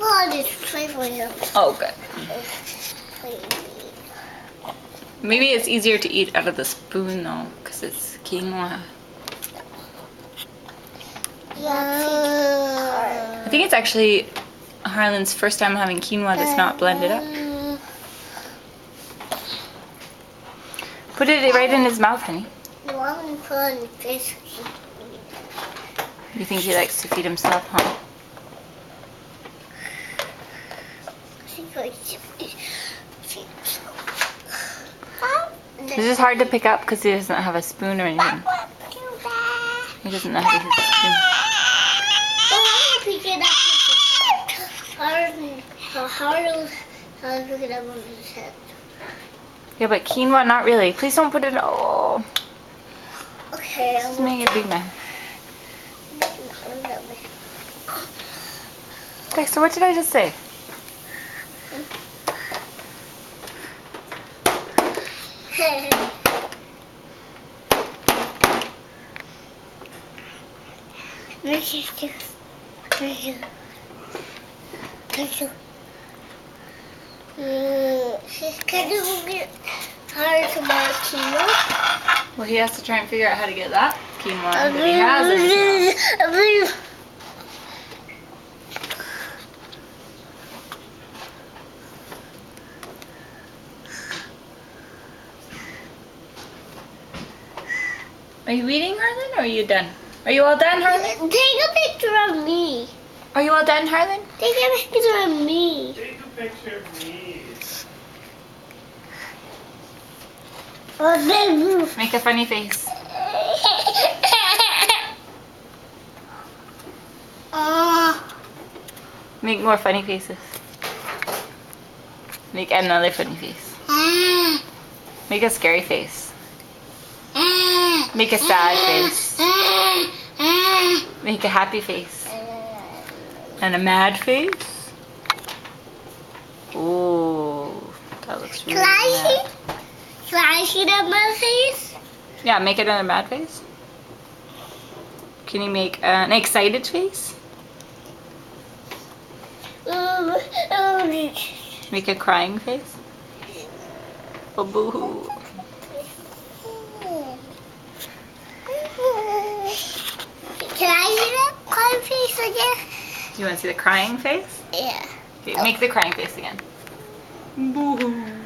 I'll just try for you. Oh, good. Maybe it's easier to eat out of the spoon though, because it's quinoa. Yeah. I think it's actually Harlan's first time having quinoa that's not blended up. Put it right in his mouth, honey. You think he likes to feed himself, huh? This is hard to pick up because he doesn't have a spoon or anything. He doesn't know how to use a spoon. Yeah, but quinoa, not really. Please don't put it. Oh. Okay. Just make it big, man. Okay, so what did I just say? Can you get hard to mark quinoa? Well, he has to try and figure out how to get that quinoa that he has in his mouth. Are you eating, Harlan, or are you done? Are you all done, Harlan? Take a picture of me. Are you all done, Harlan? Take a picture of me. Take a picture of me. Make a funny face. Make more funny faces. Make another funny face. Make a scary face. Make a sad face. Make a happy face. And a mad face. Ooh, that looks really mad. Can I see that my face? Yeah, make it a mad face. Can you make an excited face? Make a crying face. Oh, boo-hoo. Can I see that crying face again? Do you want to see the crying face? Yeah. Okay, make the crying face again. Boo-hoo.